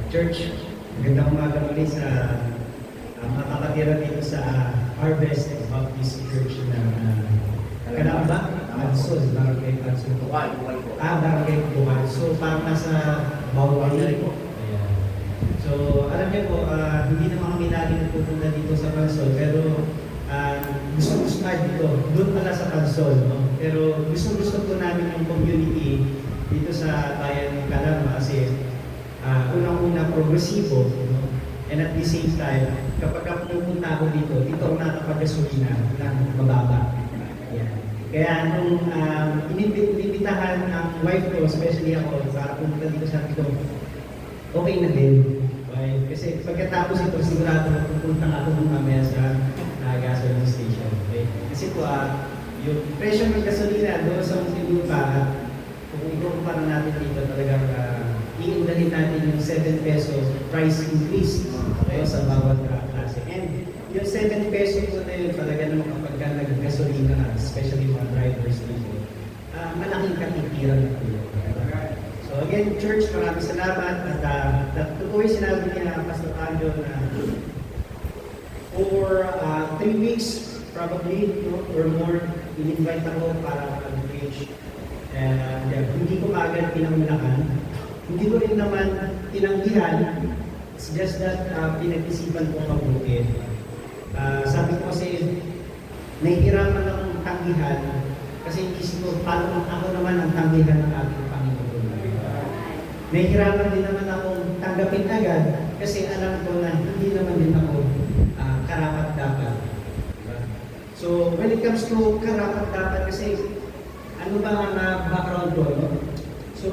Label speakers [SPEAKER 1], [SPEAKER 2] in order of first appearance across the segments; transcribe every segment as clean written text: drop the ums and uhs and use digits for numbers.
[SPEAKER 1] Church, magandang umaga muli sa mga kapatira dito sa Harvest Baptist Church ng Kalamba, Pansol, Barangay Pansol. Barangay Buwan. So, parang nasa Bawali po. Ayan. So, alam niyo po, hindi naman kami lagi nagpupunta dito sa Pansol, pero gusto dito, doon pala sa Pansol, no? Pero gusto po namin yung community dito sa bayan ng Kalamba kasi unang-una progresibo, no? And at the same time, kapag pupunta ako dito ako nakapag-gasolina ng mababa. Ayan. Kaya nung inibitahan ng wife ko, especially ako, para pumunta dito sa akin, okay na din. Okay? Kasi pagkatapos ito, sigurado pupunta ako nung mamaya sa gasoline station. Okay? Kasi po, yung presyo ng gasolina doon sa Muntinlupa, kung ikukumpara natin dito, talagang iindahin natin yung 7 pesos price increase, okay, sa bawat klase. And yung 7 pesos po na yun, talaga naman kapag nag-gasolina na, especially mga drivers dito, malaking katitiran na po yun. So again, church, maraming salamat. At totoo yung sinabi niya, Pastor Anjo, na for 3 weeks, probably, no, or more, in-invite ako para mag-preach. And hindi ko agad pinamulakan. Hindi ko rin naman tinanggihan. It's just that pinag-isipan ko mabuti. Sabi ko kasi, nahihirapan akong tanggihan kasi isip ko, paano ako naman ang tanggihan ng ating Panginoon. Nahihirapan din naman akong tanggapin agad kasi alam ko na hindi naman din ako karapat-dapat. So, when it comes to karapat-dapat kasi, ano ba ang background ko? No? So,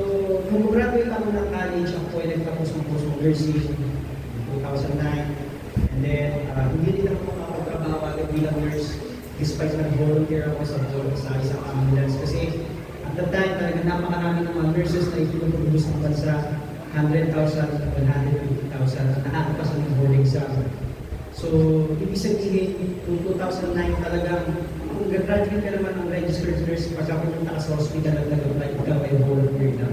[SPEAKER 1] nung graduate ako ng college, ako ay nagtapos ng course of nursing in 2009. And then, hindi din ako makapagtrabaho agad bilang nurse despite nag-volunteer ako sa isang ambulance. Kasi at that time, talaga napakarami ng mga nurses na itinutulong ng bansa, 100,000, 150,000, at nakakapasa ng boarding exam. So, ibig sabihin, noong 2009 talagang kung graduate ka naman ng registered nurse, pagka pumunta ka sa hospital at nag-apply, ikaw ay volunteer na.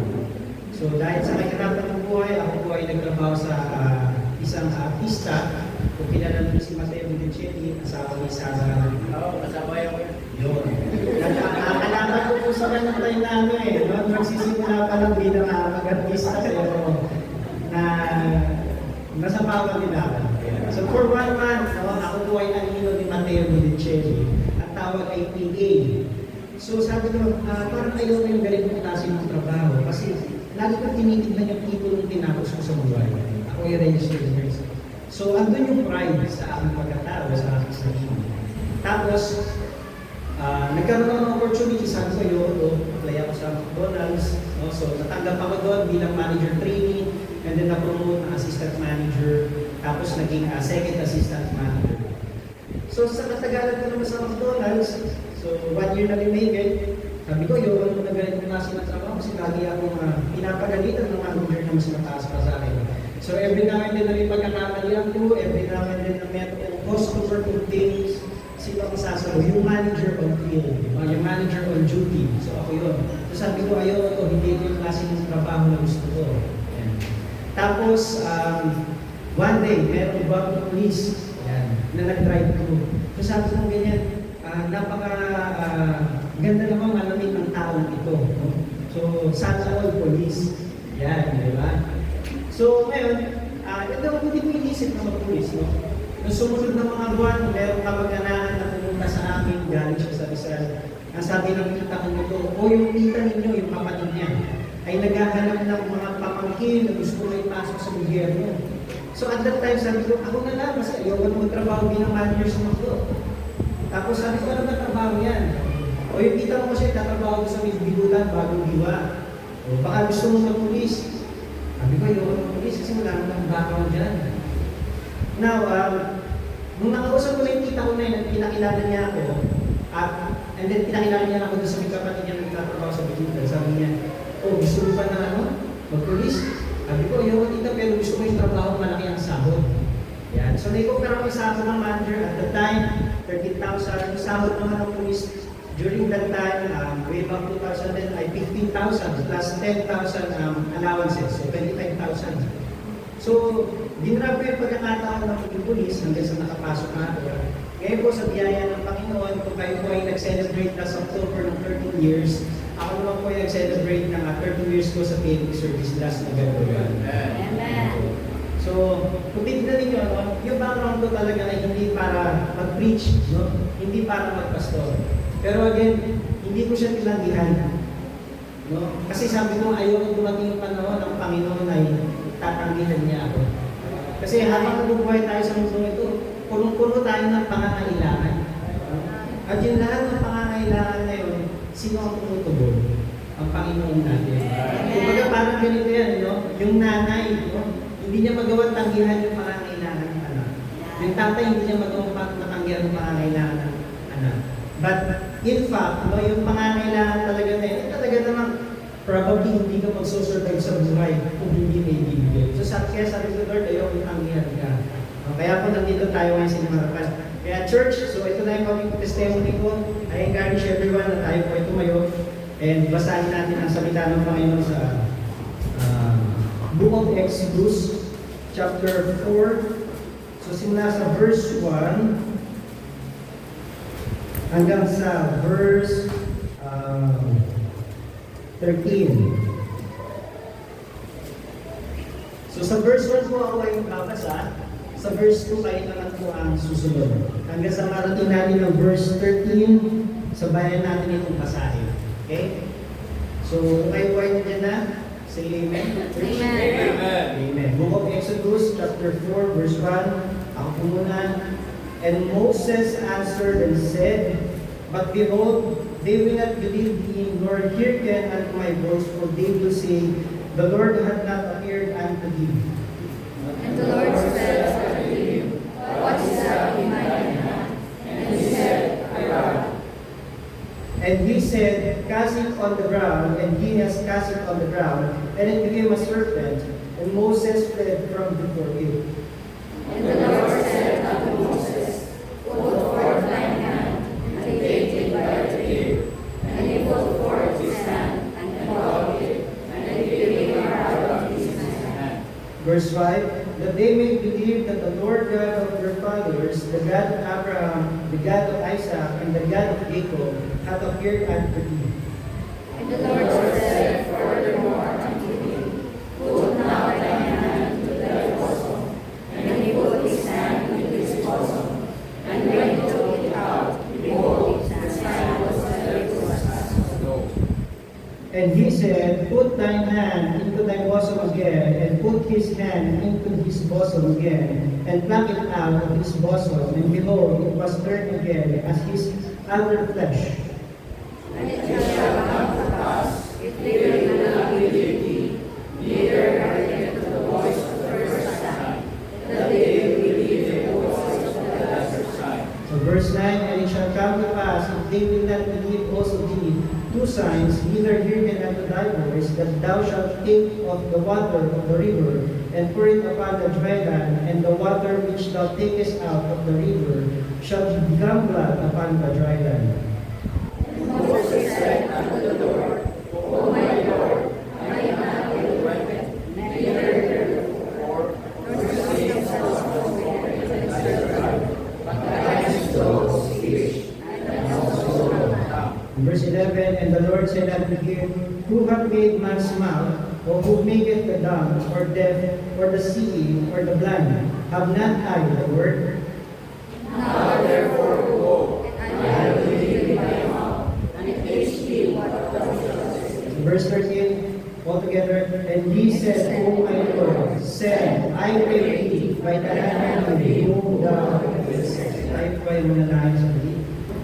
[SPEAKER 1] So dahil sa kahirapan ng buhay, ako po ay nagtrabaho sa isang artista. Kung kilala nyo si Mateo Vicentelli, asawa ni Sara. Oo, kasama yun. Nakakalaman ko po sa kanyang tayo namin eh. Magsisimula pa lang bilang mag-artista pero na nasa bawal nila. So for 1 month, ako po ay anino ni Mateo Vicentelli. Tawag ay PA. So sabi ko, parang ayaw na yung ganitong klase ng trabaho kasi lagi ko tinitignan yung people yung tinapos ko sa buhay. Ako yung registered nurse. So andun yung pride sa aking pagkatao, sa aking sarili. Tapos, nagkaroon ako ng opportunity, sabi ko yun, apply ako sa McDonald's. No? So natanggap ako doon bilang manager trainee and then na-promote na assistant manager. Tapos naging second assistant manager. So sa katagalan ko naman sa McDonald's, so 1 year na rin may sabi ko, yung na ganito na sinatrabaho kasi lagi akong pinapagalitan ng manager na mas mataas pa sa akin. So every now and then na rin pagkakamalihan ko, every now and then na meron yung customer complaints, sino ang sasalo? Yung manager on field, yung manager on duty. So ako yun. So sabi ko, ayaw ito, hindi ito yung klase ng trabaho na gusto ko. Yan. Tapos, one day, meron bagong police na nag-drive through. So sabi ko ganyan, ganda naman malamig ng taong ito. No? So, sana all police. Yan, di ba? So, ngayon, ito ako din ko inisip ng mga police. No? Nung sumunod ng mga buwan, meron kapag-anahan na pumunta sa amin, galing siya sa Rizal. Ang sabi ng kita ko nito, yung tita ninyo, yung kapatid niya, ay naghahanap ng mga pamangkin na gusto na ipasok sa gobyerno. So at that time, sabi ko, ako na lang, kasi ayoko na magtrabaho bilang manager sa McDo. Tapos sabi ko, ano na trabaho yan? O yung kita mo kasi, tatrabaho ko sa Bigulan, bagong diwa. O baka gusto mo mag-police. Sabi ko, ayoko na mag-police kasi wala naman background dyan. Now, nung nakausap ko na yung tita ko na yun, pinakilala niya ako, and then pinakilala niya ako doon sa mga kapatid niya na nagtatrabaho sa Bigulan. Sabi niya, gusto mo ba na mag-police? Sabi ko, ayaw tita, pero gusto ko yung trabaho, malaki ang sahod. Yan. So, naikopera ko yung sahod ng manager at the time, 13,000. Yung sahod naman ng police, during that time, way back 2010, ay 15,000 plus 10,000 allowances, so 25,000. So, dinrap ko yung pagkakataon ng maging pulis hanggang sa nakapasok na ako. Ngayon po sa biyaya ng Panginoon, kung kayo po ay nag-celebrate last October ng 13 years, ako naman po ay nag-celebrate ng 13 years ko sa PNP service last November.
[SPEAKER 2] Amen.
[SPEAKER 1] So, kung tignan ninyo, no, yung background ko talaga ay hindi para mag-preach, no? Hindi para magpastor. Pero again, hindi ko siya tinanggihan. No? Kasi sabi ko, ayaw dumating yung panahon ng Panginoon ay tatanggihan niya ako. Kasi habang nabubuhay tayo sa mundo ito, punong-puno tayo ng pangangailangan. At yung lahat ng pangangailangan na yun, sino ang tumutubog? Ang Panginoon natin. Kumbaga parang ganito yan, no? Yung nanay, no? Hindi niya magawang tanggihan yung pangangailangan ng anak. Yung tatay, hindi niya magawang tanggihan yung pangangailangan ng anak. But in fact, no, yung pangangailangan talaga na yun, talaga namang probably hindi ka magsusurvive sa buhay kung hindi may bibigay. So kaya sabi ko, Lord, ayaw yung tanggihan ka. Kaya po nandito tayo ngayon sa Marapas. Kaya church, so ito na yung maging testimony ko. I encourage everyone na tayo po ay tumayo and basahin natin ang salita ng Panginoon sa Book of Exodus, chapter 4. So simula sa verse 1 hanggang sa verse 13. So sa verse 1 po ako ay babasa, sa verse 2 kayo naman po ang susunod. Hanggang sa marating natin ng verse 13, sabayan natin itong basahin. Okay? So kung kayo po ay nandiyan na, say amen.
[SPEAKER 2] Amen.
[SPEAKER 1] Amen. Book of Exodus, chapter 4, verse 1. Ako po muna. And Moses answered and said, But behold, they will not believe me, nor hearken unto my voice, for they will say, The Lord hath not appeared unto thee.
[SPEAKER 2] And the Lord said unto him, What is that in thine hand? And he said, A rod.
[SPEAKER 1] And he said, Cast it on the ground, and he has cast it on the ground, and it became a serpent, and Moses fled from before it.
[SPEAKER 2] And the Lord said unto Moses, Put forth thine hand, and take it by the ear. And he put forth his hand, and caught it, and it became a rod of his hand.
[SPEAKER 1] Verse 5, That they may believe that the Lord God of their fathers, the God of Abraham, the God of Isaac, and the God of Jacob, hath appeared unto thee.
[SPEAKER 2] And the Lord said furthermore unto him, Put now thine hand to thy bosom. And he put his hand into his bosom. And when he took it out, behold, the sign was very good.
[SPEAKER 1] And he said, Put thine hand into thy bosom again, and put his hand into his bosom again, and pluck it out of his bosom, and behold, it was turned again as his other flesh.
[SPEAKER 2] And it shall come to pass, if they will not believe thee, neither hearken to the voice of the first sign, that they will believe the voice of the latter sign.
[SPEAKER 1] So verse 9, And it shall come to pass, if they will not believe also thee, two signs, neither hearken unto thy voice, that thou shalt take of the water of the river, and pour it upon the dry land, and the water which thou takest out of the river shall become blood upon the dry land.
[SPEAKER 2] And Moses said unto the Lord, O my Lord, I am not eloquent, neither heretofore, nor speak so spoken as the tribe, but I am slow of speech, and also of tongue.
[SPEAKER 1] Verse 11, And the Lord said unto him, Who hath made man's mouth, or who maketh the dumb, or deaf, or the seeing, or the blind? Have not I the word?
[SPEAKER 2] Now therefore go, and I will give thee my mouth, and it is thee what thou shalt say.
[SPEAKER 1] Verse 13, altogether, And he said, O my Lord, send, I pray thee, by the hand of whom thou hast sent. Tayo po ay manalangin sa muli.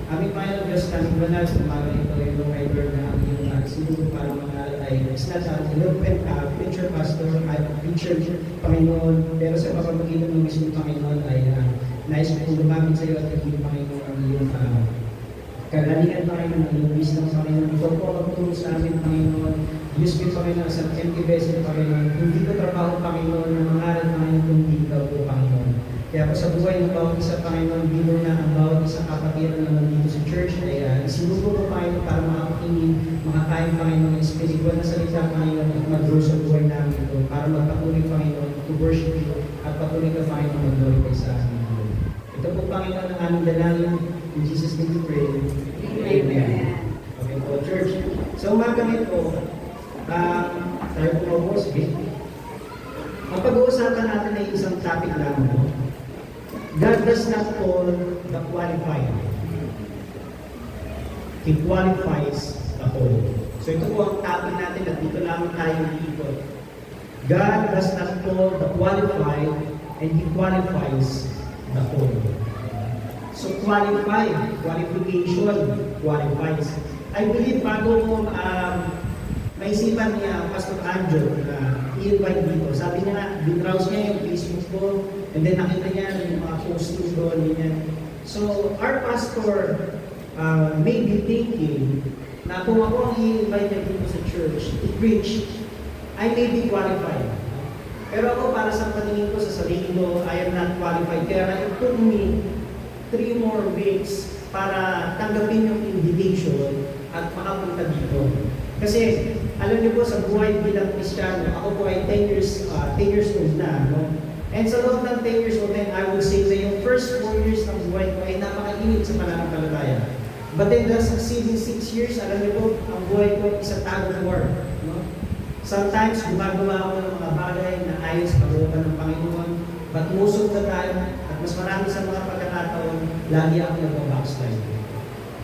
[SPEAKER 1] Aming Panginoon Diyos, kaming banal sa umaga ito, yung kay Lord na ang iyong nagsiguro para mangal ay is not an eloquent preacher, pastor, preacher, Panginoon, pero sa pamamagitan ng mismo Panginoon ay nais ko lumapit sa iyo at hindi Panginoon ang iyong kagalingan, Panginoon, ang iyong wisdom, Panginoon. Ikaw po ang magtulong sa amin, Panginoon. Use me, Panginoon, sa empty vessel, Panginoon. Hindi ko trabaho, Panginoon, na mangaral, Panginoon, kung hindi ikaw po, Panginoon. Kaya po sa buhay ng bawat isa, Panginoon, bino na ang bawat isang kapatiran na nandito sa church ay isinubo ko, Panginoon, para makapakinig, makakain, Panginoon, ng espiritual na salita, Panginoon, at mag-grow sa buhay namin ito, para magpatuloy, Panginoon, to worship you at patuloy ka Panginoon mag-glorify sa amin. Ito po Panginoon ang aming dalangin. In Jesus' name we pray. Amen. Okay po, church. Sa umagang ito, tayo po mag-boss, okay? Ang pag-uusapan natin ay isang topic lamang. No? God does not call the qualified. He qualifies the whole. So ito po ang topic natin at dito lamang tayo iikot. God does not call the qualified and He qualifies the whole. So qualified, qualification, qualifies. I believe bago mo maisipan niya Pastor Anjo na i-invite dito. Sabi niya nga, binrouse niya yung Facebook ko and then nakita niya yung mga posting doon. So our pastor may be thinking na kung ako ang i-invite niya dito sa church to preach, I may be qualified. Pero ako para sa paningin ko sa sarili ko, I am not qualified. Kaya it took me 3 more weeks para tanggapin yung invitation at makapunta dito. Kasi alam niyo po sa buhay bilang Kristiyano, ako po ay 10 years old na. No? And sa loob ng 10 years old, then I would say na yung first 4 years ng buhay ko ay napakainit sa pananampalataya. But then the succeeding 6 years, alam niyo po, ang buhay ko is a tug of war. No? Sometimes gumagawa ako ng mga bagay na ayon sa kalooban ng Panginoon, but most of the time, at mas marami sa mga pagkakataon, lagi ako nag-backslide.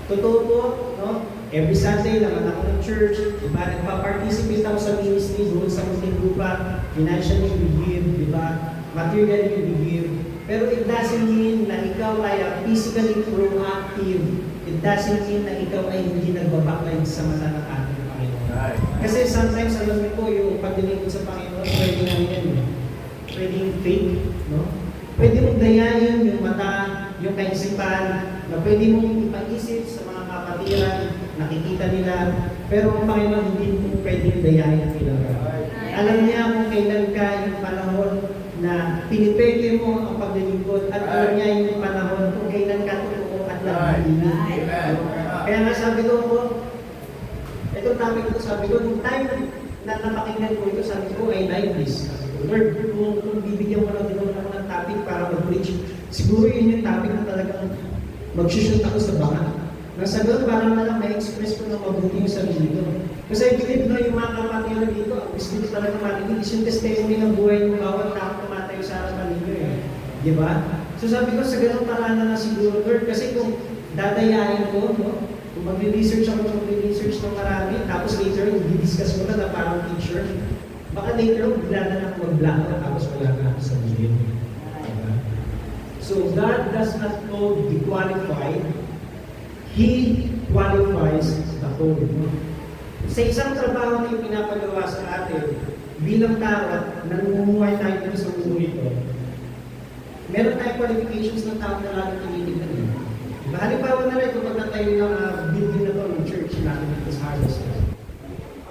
[SPEAKER 1] Totoo po, no? Every Sunday, naman ako ng church, diba? Nagpa-participate ako sa ministry, doon sa munting grupa, financially we give, diba? Materially we give. Pero it doesn't mean na ikaw ay physically proactive. It doesn't mean na ikaw ay hindi nagbabackline sa mata ng ating Panginoon. Kasi sometimes, alam niyo po, yung paglilingkod sa Panginoon, pwede na yan, pwedeng fake, no? Pwede mong dayain yung mata, yung kaisipan, na pwede mong ipaisip sa mga kapatiran, nakikita nila, pero ang Panginoon hindi mo pwedeng dayain nila. Alam niya kung kailan ka yung panahon na pinipeke mo ang paglilingkod at alam niya yung panahon kung kailan ka totoo at nagbibinig. Kaya nga sabi ko po, itong topic ko, sabi ko, yung time na napakinggan ko ito, sabi ko, ay like this. Lord, kung bibigyan mo lang din ako ng topic para mag-preach, siguro yun yung topic na talagang mag-shoot ako sa baka. Nasa doon, parang na lang may-express ko na mabuti yung sarili ko. Kasi I believe na yung mga kapatiran dito, ang gusto ko talaga marinig is yung testimony ng buhay ng bawat tao tumatayo sa harapan ninyo eh. Di ba? So sabi ko, sa ganung paraan na siguro, Lord, kasi kung dadayain ko, no? Kung mag-research ako ng marami, tapos later, i-discuss ko na parang teacher, baka later, bigla na lang mag-blank tapos wala na ako sa gilid. Diba? So God does not call the qualified, He qualifies the whole. Sa isang trabaho na yung pinapagawa sa atin, bilang tao at nangunguhay tayo dito sa mundo ito, meron tayong qualifications ng tao na lalo tinitignan. Diba? Halimbawa na rin, kapag natayo ng building na ito ng church natin dito sa Harvest.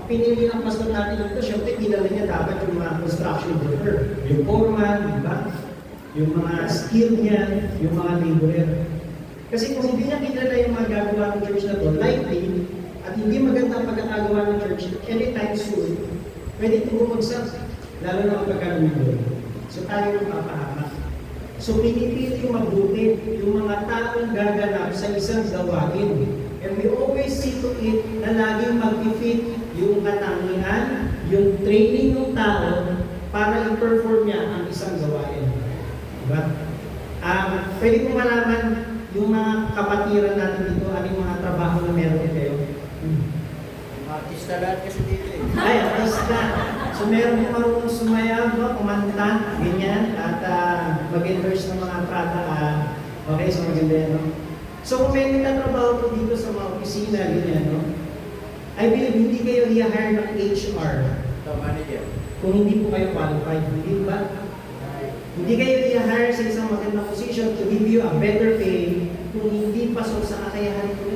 [SPEAKER 1] Ang pinili ng pastor natin dito, syempre kilala niya dapat yung mga construction worker, yung foreman, diba? Yung mga skill niya, yung mga laborer. Kasi kung hindi niya kilala yung mga gagawa ng church na to, likely, at hindi maganda ang pagkakagawa ng church, anytime soon, pwede ito bumagsak, lalo na ang pagkaluwi. So tayo yung papahamak. So pinipili yung mabuti, yung mga taong gaganap sa isang gawain. And we always see to it na laging mag-fit yung katangian, yung training ng tao para i-perform niya ang isang gawain. Diba? Pwede mo malaman yung mga kapatiran natin dito, anong mga trabaho na meron kayo.
[SPEAKER 3] Artista lahat kasi dito eh.
[SPEAKER 1] Ay, artista. So meron yung marunong sumayaw, no? Kumanta, ganyan, at mag-endorse ng mga prata. Okay, so maganda yan, no? So kung may nagtatrabaho po dito sa mga opisina, ganyan, no? I believe hindi kayo i-hire ng HR.
[SPEAKER 3] Ito, manager.
[SPEAKER 1] Kung hindi po kayo qualified, hindi ba? Hindi kayo i-hire sa isang magandang position to give you a better pay kung hindi pasok sa kakayahan ko.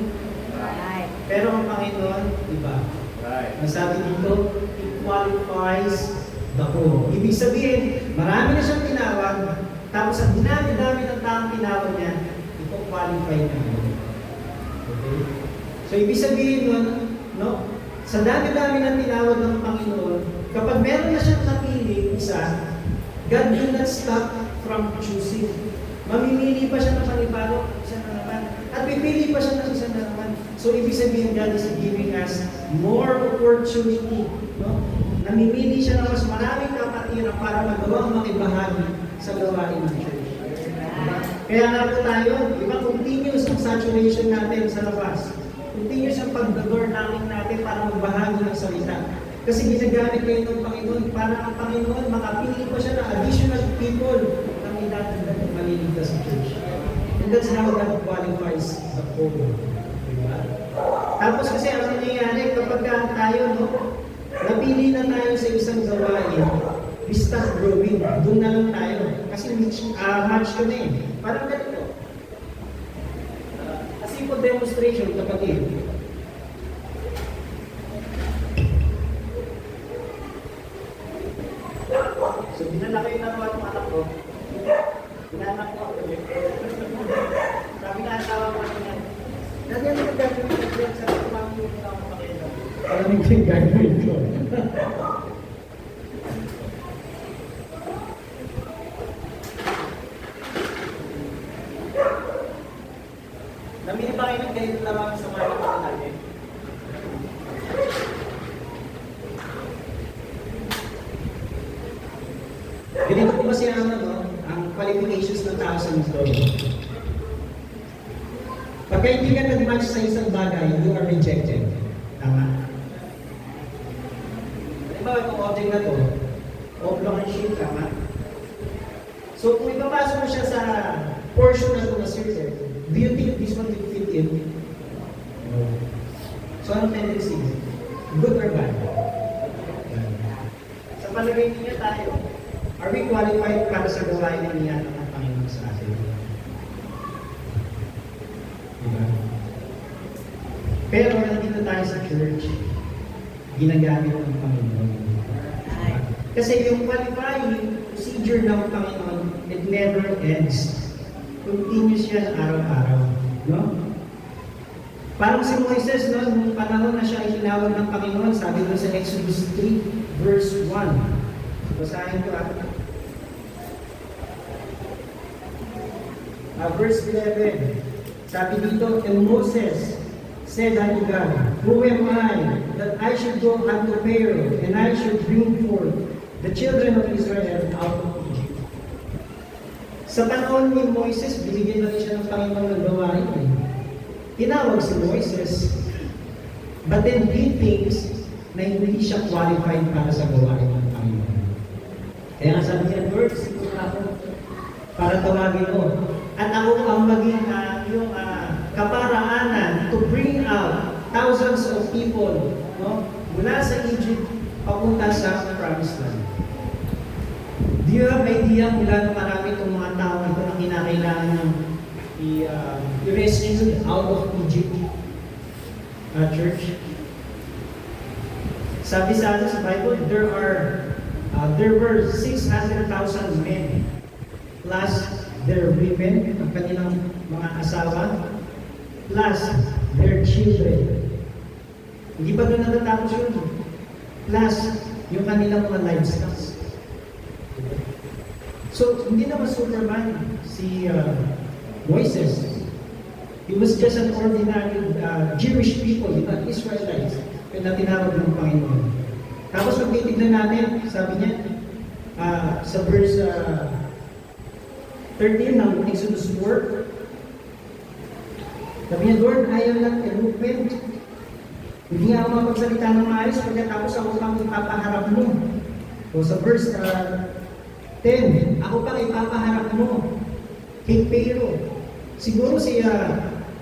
[SPEAKER 1] Pero ang Panginoon, iba.
[SPEAKER 3] Right.
[SPEAKER 1] Ang sabi dito, it qualifies the whole. Ibig sabihin, marami na siyang tinawag, tapos ang dinami-dami ng taong tinawag niya, ito qualified na. Okay? So ibig sabihin nun, no? Sa dami-dami ng tinawag ng Panginoon, kapag meron na siyang napili, isa, God will not stop from choosing. Mamimili pa siya ng panibago, isa na naman. At pipili pa siya ng isa na naman. So, ibig sabihin, God is giving us more opportunity. No? Namimili siya ng mas maraming kapatiran para magawang makibahagi sa gawain ng church. Kaya nga po tayo, continuous ang saturation natin sa labas. Continuous ang pag-door namin natin para magbahagi ng salita. Kasi ginagamit kayo ng Panginoon para ang Panginoon makapili pa siya ng additional people na may dapat maliligtas sa church. And that's how God qualifies the whole. Diba? Tapos kasi ang nangyayari kapag tayo, no, napili na tayo sa isang gawain, we start growing. Doon na lang tayo. Kasi match ko na eh. Parang ganito. A simple demonstration, kapatid. So, dinala kayo na ng anak ko. Dinanak ko ako. Sabi na asawa ko niya. Dati ano yung gagawin ko dyan? Sabi ko, mami, yung na ako makita. Alam mo yung gagawin ko. Namili ba kayo ng ganito lamang sa mga mga natin? Ganito po kasi ang qualifications ng tao sa mundo. Pagka hindi ka nag-match sa isang bagay, you are rejected. Tama? Halimbawa, itong object na to, oblong ang shape, tama? So, kung ipapasok mo siya sa portion na ito na circle, do you think this one will fit in? No. So, anong tendency? Good or bad? Sa palagay niya tayo, are we qualified para sa gawain na niya ng Panginoon sa atin? Diba? Pero nandito tayo sa church, ginagamit ng Panginoon. Kasi yung qualifying procedure ng Panginoon, it never ends. Continuous yan araw-araw. No? Parang si Moises, no, nung panahon na siya ay tinawag ng Panginoon, sabi doon sa Exodus 3, verse 1. Basahin ko verse 11. Sabi dito, and Moses said unto God, who am I that I should go unto Pharaoh, and I should bring forth the children of Israel out of Egypt? Sa panahon ni Moises, binigyan na rin siya ng Panginoon ng gawain. Tinawag si Moises, but then he thinks na hindi siya qualified para sa gawain ng Panginoon. Kaya nga sabi niya, Lord, siguro ako para tawagin mo. At ako ang maging yung kaparaanan to bring out thousands of people, no, mula sa Egypt papunta sa Promised Land. Do you have idea kung gaano marami itong mga tao ito na kinakailangan ng i-rescue out of Egypt? Church? Sabi sa Bible, there were 600,000 men plus their women, ang kanilang mga asawa, plus their children. Hindi pa doon natatapos yun. Plus yung kanilang mga livestock. So, hindi naman Superman si Moises. He was just an ordinary Jewish people, not Israelites, na tinawag ng Panginoon. Tapos pag titignan natin, sabi niya, sa verse 13 ng Exodus 4, sabi niya, Lord, I am not eloquent. Hindi nga ako mapagsalita ng maayos pagkatapos ako pang ipapaharap mo. O sa verse 10, ako pang ipapaharap mo kay Pharaoh. Siguro si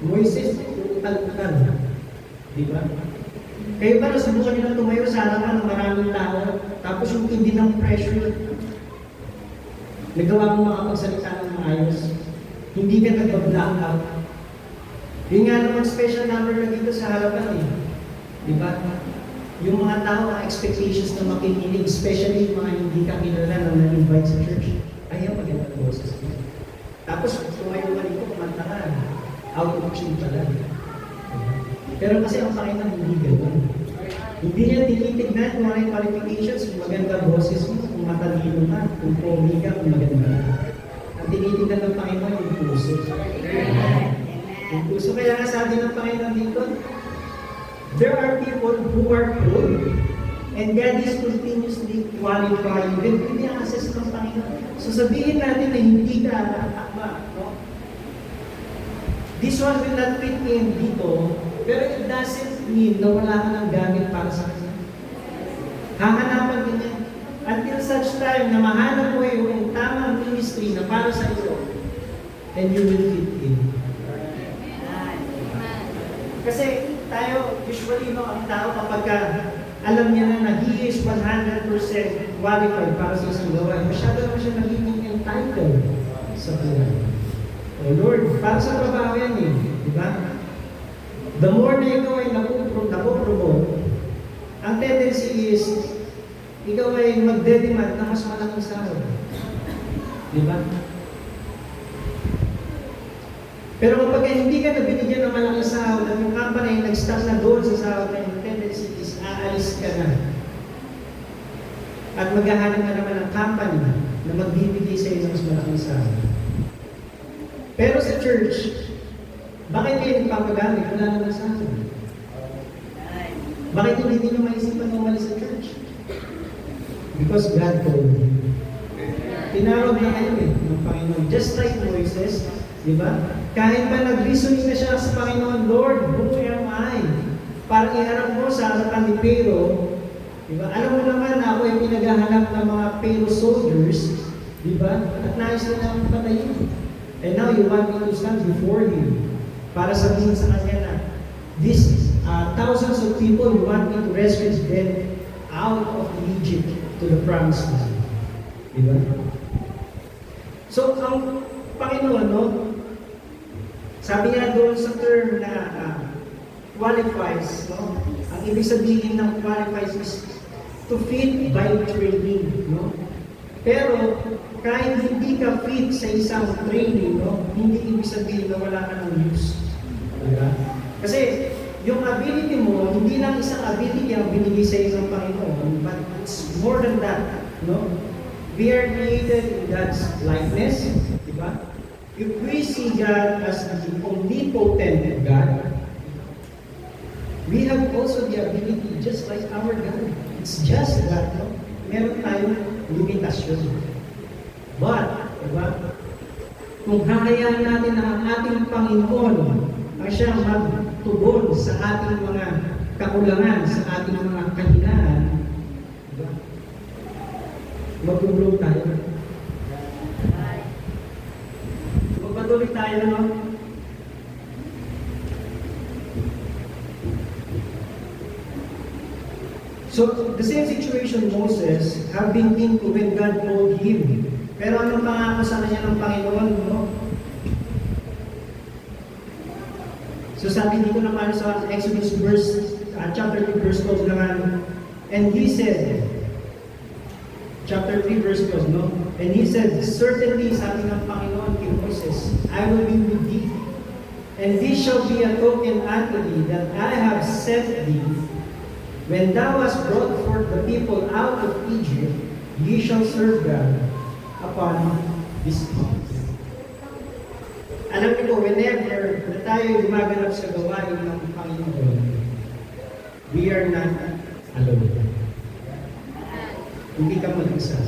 [SPEAKER 1] Moises, utal-utal. Di ba? Kayo ba nasubukan nyo na tumayo sa harapan ng maraming tao, tapos yung tindi ng pressure, nagawa mo makapagsalita ng maayos, hindi ka nag-black out. Yung nga naman special number na dito sa harapan eh. Di ba? Yung mga tao, ang expectations na makikinig, especially yung mga hindi ka kilala na na-invite sa church, ayaw maganda ng boses. Tapos, tumayo ka dito, kumanta ka, out of tune pala. Pero kasi ang Panginoon hindi gano'n. Hindi niya tinitignan kung ano yung qualifications, kung maganda boses mo, kung matalino ka, kung pogi ka, kung maganda ka. Ang tinitingnan ng Panginoon yung puso. Yung puso. Kaya nga sabi ng Panginoon dito, there are people who are poor and God is continuously qualifying them. Hindi ang access ng Panginoon. So sabihin natin na hindi ka akma. No? This one will not fit in dito, pero it doesn't mean na wala ka ng gamit para sa kanya. Hahanapan din niya. Until such time na mahanap mo yung tamang ministry na para sa iyo, and you will fit in. Kasi tayo, usually, no, ang tao kapag alam niya na he is 100% qualified para sa isang gawain, masyado naman siya nagiging entitled sa buhay. Oh Lord, para sa trabaho yan eh. Di ba? The more na ikaw ay napopromote, ang tendency is, ikaw ay magde-demand na mas malaking sahod. Di ba? Pero kapag hindi ka nabinigyan ng malaking sahod at yung company ay nag-stop na doon sa sahod na yung tendency is aalis ka na. At maghahanap ka naman ng company na magbibigay sa iyo ng mas malaking sahod. Pero sa church, bakit kayo nagpapagamit? Wala naman sahod. Bakit hindi nyo maisipan na umalis sa church? Because God told you. Tinawag na kayo ng Panginoon. Just like Moises, di ba? Kahit pa nag-reasoning na siya sa Panginoon, Lord, who am I? Parang iharap mo sa harapan ni Pero, di ba? Alam mo naman na ako ay pinaghahanap ng mga Pero soldiers, di ba? At nais na namin patayin. And now you want me to stand before you para sabihin sa kanya na these thousands of people, you want me to rescue them out of Egypt to the promised land. Di ba? So, ang Panginoon, no? Sabi nga doon sa term na qualifies, no? Ang ibig sabihin ng qualifies is to fit by training, no? Pero, kahit hindi ka fit sa isang training, no? Hindi ibig sabihin na wala ka ng use. Diba? Kasi, yung ability mo, hindi lang isang ability ang binigay sa isang Panginoon, but it's more than that, no? We are created in God's likeness, diba? If we see God as the omnipotent God, we have also the ability just like our God. It's just that, no? Meron tayong limitasyon. But, diba? Kung hahayaan natin na ang ating Panginoon ang siyang magtugon sa ating mga kakulangan, sa ating mga kahinaan, diba? Mag-grow tayo. Magpatuloy tayo, no? So, the same situation Moses have been into when God told him. Pero anong pangako sa kanya ng Panginoon, no? So sabi dito naman sa Exodus chapter 3 verse 12 naman, and he said, chapter 3 verse 12, no? And he said, certainly, sabi ng Panginoon kay Moses, I will be with thee, and this shall be a token unto thee that I have sent thee. When thou hast brought forth the people out of Egypt, ye shall serve God upon this mountain. Alam niyo po, whenever na tayo gumaganap sa gawain ng Panginoon, we are not alone. Hindi ka mag-isa.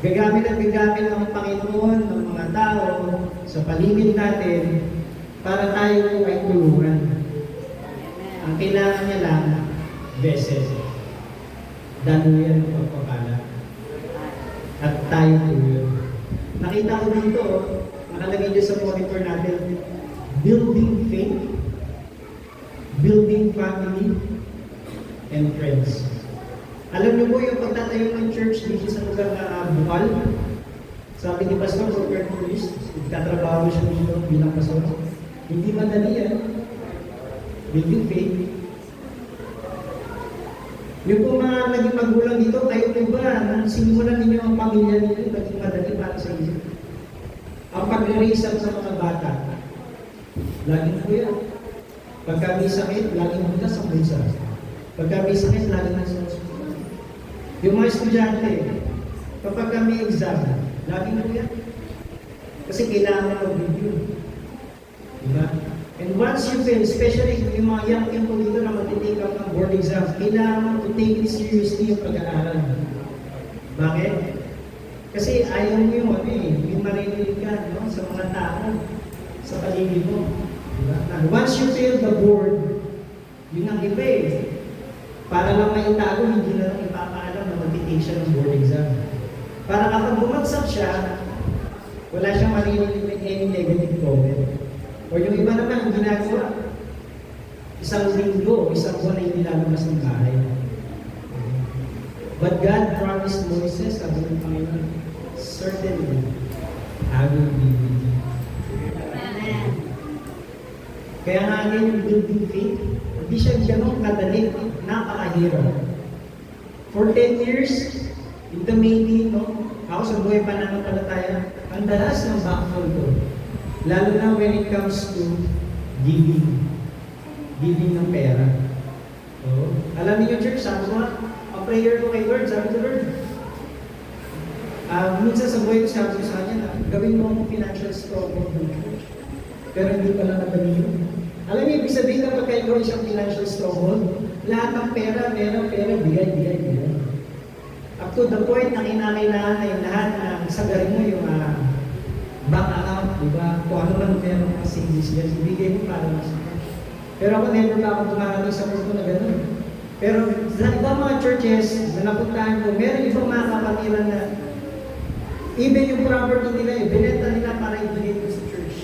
[SPEAKER 1] Gagamit at gagamit ng Panginoon, ng mga tao, sa paligid natin, para tayo po ay tulungan. Ang kailangan niya lang, vessel. Daluyan ng pagpapala. At tayo tulungan. Nakita ko dito, nakalagay dito sa monitor natin, building faith, building family, and friends. Alam niyo po yung pagtatayo ng church dito sa lugar na Bukal? Sabi ni Pastor Robert Pulis, nagtatrabaho siya dito bilang pastor. Hindi madali yan. Building faith. Yung po mga naging magulang dito, kayo po ba, nang sinimulan ninyo ang pamilya ninyo, naging madali para sa inyo? Ang pag-raise up sa mga bata, laging po yan. Pagka may sakit, laging bukas ang bulsa. Pagka may sakit, laging nasa hospital. Yung mga estudyante, kapag may exam, laging po yan. Kasi kailangan mag-review. Diba? And once you fail, especially yung mga young people dito na mag-take up ng board exam, kailangan to take it seriously yung pag-aaral. Bakit? Kasi ayaw mo yung yung marinig ka, no? Sa mga tao, sa paligid mo. Diba? Na once you fail the board, yun ang iba eh. Para lang maitago, hindi na lang ipapaalam na mag-take siya ng board exam. Para kapag bumagsak siya, wala siyang marinig with any negative comment. O yung iba naman, ang ginagawa, isang linggo, isang buwan na hindi lalabas ng bahay. But God promised Moses, sabi ng Panginoon, certainly, I will be with you. Kaya nga yung building faith, hindi siya ganun kadali, napakahirap. For 10 years, in the making, no? Ako sa buhay pananampalataya, ang dalas ng backfall ko. Lalo na when it comes to giving. Giving ng pera. So, alam niyo, church, sabi ko, ang prayer ko kay Lord, sabi ko, Lord, minsan sa buhay ko, sabi ko sa kanya na, gawin mo ang financial struggle ng church. Pero hindi pa lang natali yun. Alam niyo, ibig sabihin na pagka ikaw isang financial struggle, lahat ng pera, bigay. Up to the point na kinakailangan ay lahat na isagarin mo yung bank account, di ba? Kung ano man meron ng savings yan, ibigay mo para mas. Pero ako never pa ako dumarating sa punto na gano'n. Pero sa ibang mga churches na napuntahan ko, meron ibang mga kapatiran na even yung property nila, binenta nila para ibigay ko sa church.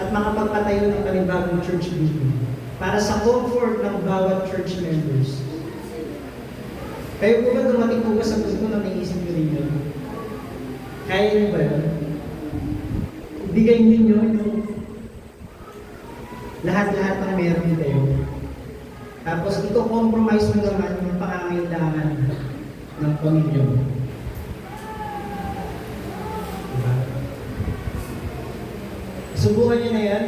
[SPEAKER 1] At makapagpatayo ng panibagong church building para sa comfort ng bawat church members. Kayo po ba dumating po ba sa punto na naisip nyo rin yun? Kaya nyo ba yun? Ibigay ninyo yung lahat-lahat ng meron kayo. Tapos ito compromise mo naman yung pangangailangan ng pamilya mo. Diba? Subukan nyo na yan.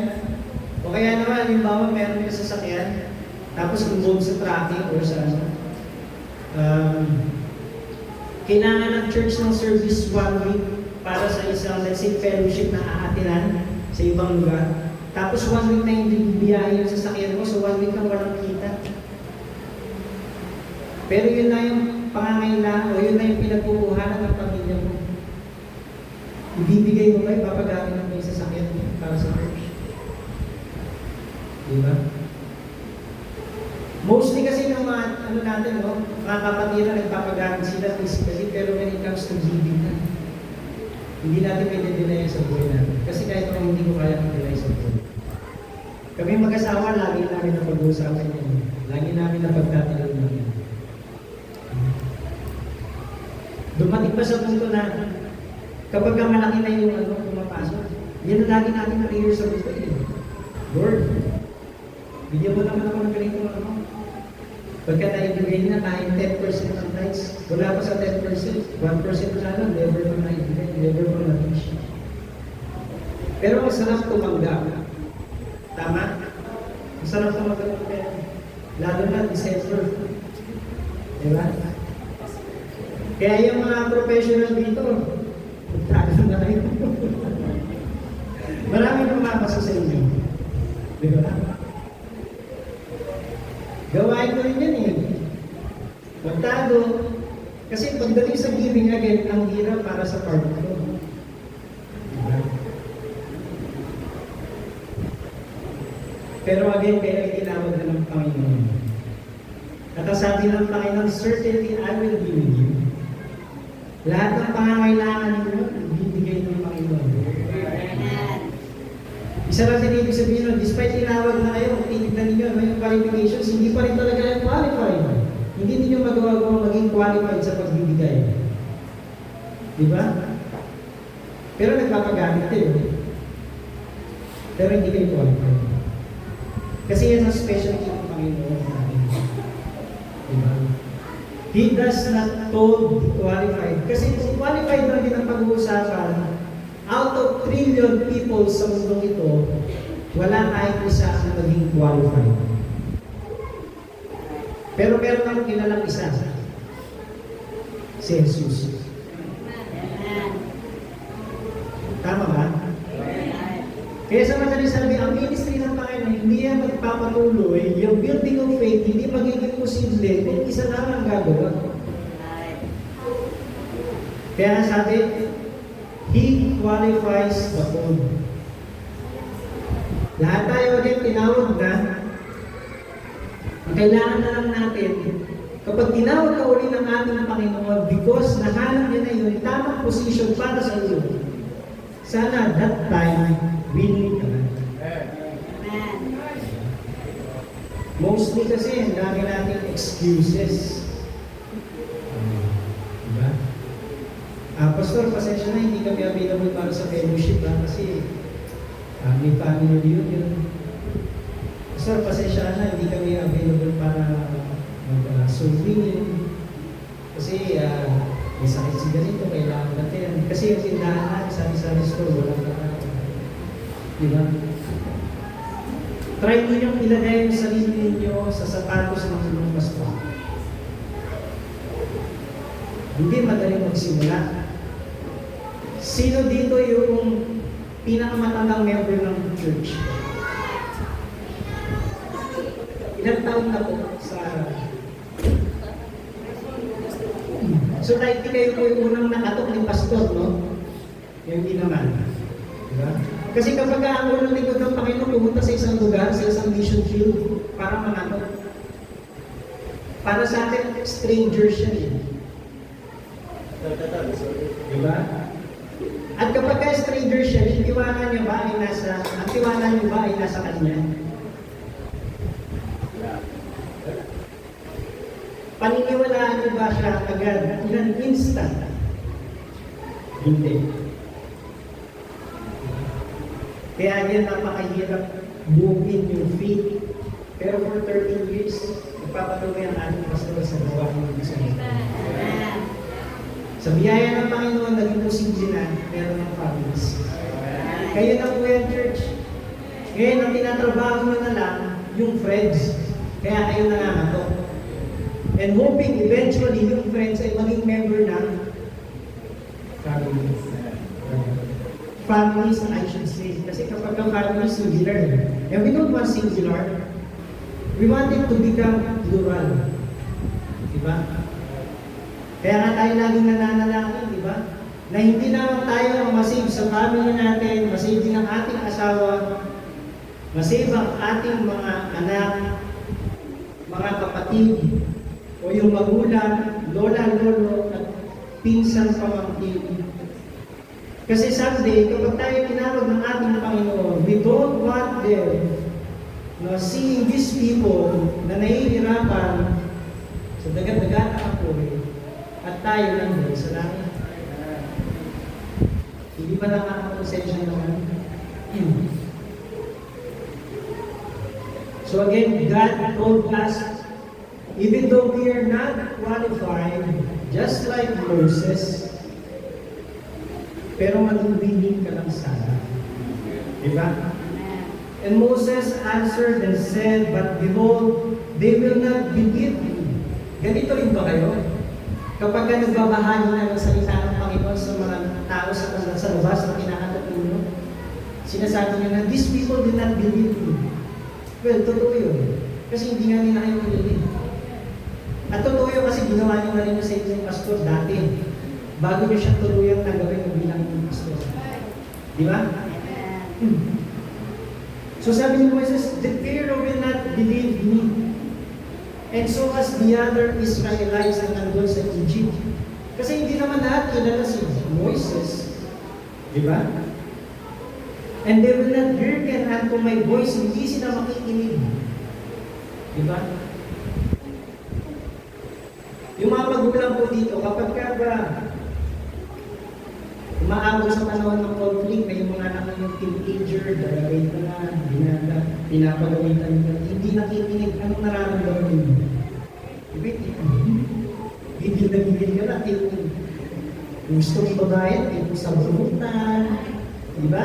[SPEAKER 1] O kaya naman, halimbawa meron yung sasakyan, tapos involved sa traffic or sa kailangan ng church ng service 1 week para sa isang, let's say, fellowship na aatinan sa ibang lugar. Tapos 1 week na hindi biyahe yung sasakyan mo, so 1 week lang walang kita. Pero yun na yung pangangailangan o yun na yung pinagkukuhanan ng pamilya mo. Ibibigay mo ba, ipapagamit mo yung sasakyan mo para sa church? Diba? Mostly kasi ng mga, natin, no? Mga kapatiran, nagpapagamit sila physically, pero when it comes to giving na, hindi natin may dinay sa buhay natin. Kasi kahit kung hindi ko kaya mag-delay sa buhay. Kami mag-asawa, lagi namin na pag-uusapan yan. Lagi namin na pagtatalan namin. Dumating pa sa punto na, kapag ka malaki na yung pumapasok, yan ang lagi natin na prayer sa buhay. Lord, bigyan mo naman ako ng ganito Pagka naibigay na kahit 10% ng tithes, wala pa sa 10%, 1% lang, never pa naibigay, never pa na-reach. Pero masarap tumanggap. Tama? Masarap tumanggap ng pera. Lalo na December. Diba? Kaya yung mga professional dito, magtagal na kayo. Maraming pumapasa sa inyo. Diba? Gawain ko rin yan eh. Magtago. Kasi pagdating sa giving again, ang hirap para sa part ko. Diba? Pero again, kaya tinawag na ng Panginoon. At ang sabi ng Panginoon, certainly I will be with you. Lahat ng pangangailangan ninyo, ibibigay ng Panginoon. Isa lang din ibig sabihin nun, despite tinawag na kayo, kung tinignan ninyo ano yung qualifications, hindi pa rin talaga kayo qualified. Hindi ninyo magawa maging qualified sa pagbibigay. Di ba? Pero nagpapagamit kayo. Pero hindi kayo qualified. Kasi yan ang specialty ng Panginoon natin. Di ba? He does not told qualified. Kasi kung qualified na din ang pag-uusapan, out of trillion people sa mundong ito, wala kahit isa ang maging qualified. Pero meron akong kilalang isa. Si Jesus. Tama ba? Kaya sa madaling sabi, ang ministry ng Panginoon, hindi yan magpapatuloy, yung building of faith, hindi magiging posible kung isa lang ang gagawa. Kaya sabi, He qualifies the old. Lahat tayo again tinawag na, ang kailangan na lang natin, kapag tinawag ka uli ng ating Panginoon, because nahanap niya na yun, tamang position para sa iyo, sana that time, willing ka na. Mostly kasi, ang dami nating excuses. Diba? Pastor, pasensya na, hindi kami available para sa fellowship kasi may family reunion. Pastor, pasensya na, hindi kami available para mag-swimming. Kasi may sakit si ganito, kailangan natin. Kasi yung tindahan, sabi-sabi store, walang kakain. Diba? Try ninyong ilagay yung sarili ninyo sa sapatos ng inyong pastor. Hindi madaling magsimula. Sino dito yung pinakamatandang member ng church? Ilang taon na po sa... So likely kayo po yung unang nakatok ni pastor, no? Yung hindi naman. Diba? Kasi kapag ang unang lingkod ng Panginoon pumunta sa isang lugar, sa isang mission field, para manatok. Para sa atin, stranger siya eh. Diba? At kapag ka stranger siya, yung tiwala niya ba ay ang tiwala niyo ba ay nasa kanya? Paniniwalaan niyo ba siya agad? Ilan instant? Hindi. Kaya yan napakahirap buuin yung faith. Pero for 13 years, nagpapatuloy ang ating pastor sa gawa ng Panginoon. Sa biyaya ng Panginoon, naging posible na meron ng families. Kayo na po yan, church. Ngayon, ang tinatrabaho nyo na lang, yung friends. Kaya kayo nangangatok. And hoping eventually yung friends ay maging member ng families. Families, I should say. Kasi kapag ang family is singular, and we don't want singular, we want it to become plural. Diba? Kaya nga tayo laging nananalangin, di ba? Na hindi naman tayo ang masave sa family natin, masave din ang ating asawa, masave ang ating mga anak, mga kapatid, o yung magulang, lola, lolo, at pinsan pamangkin. Kasi someday, kapag tayo tinawag ng ating Panginoon, we don't want them seeing these people na nahihirapan sa dagat-dagat na apoy, at tayo lang din sa langit. Hindi ba nakakakonsensya naman? So again, God told us, even though we are not qualified, just like Moses, pero maging willing ka lang sana. Diba? And Moses answered and said, but behold, they will not believe me. Ganito rin ba kayo? Kapag ka nagbabahagi na ng salita ng Panginoon sa mga tao sa labas na kinakatok ninyo, sinasabi niyo na, these people did not believe me. Well, totoo yun. Kasi hindi nga nila kayo believe. At totoo yun kasi ginawa niyo na rin sa inyong pastor dati. Bago niyo siya tuluyang nagawin ng bilang pastor. Di ba? So sabi ni Moses, the Pharaoh will not believe me. And so as the other Israelites na nandun sa Egypt. Kasi hindi naman lahat kilala si Moses. Di ba? And they will not hearken unto my voice. Hindi sila makikinig. Di ba? Yung mga magulang po dito, kapag ka ba umaabot sa panahon ng conflict, may mga anak yung teenager, dalagay ko na, pinapagamitan nila, hindi nakikinig, anong nararamdaman ninyo? Hindi nagigil ka na, gusto ng babae, sa bunutan, di ba?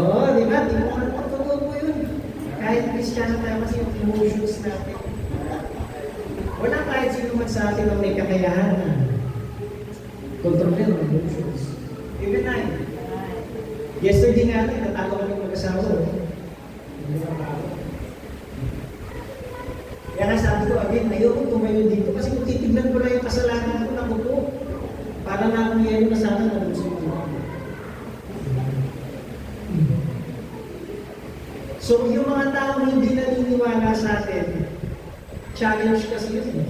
[SPEAKER 1] Oo, di ba? Di mo totoo po yun. Kahit Kristiyano tayo kasi yung emotions natin. Wala kahit sino man sa atin ang may kakayahan na kontrolin ang emotions. Even I. Yesterday nga rin, natalo kami mag-asawa. Hindi ka tao. Kaya nga sabi ko, again, ayoko tumayo dito kasi kung titignan ko na yung kasalanan ko, naku po. Para na akong yelo na sana nalusin ko. So, yung mga taong hindi naniniwala sa atin, challenge kasi yun.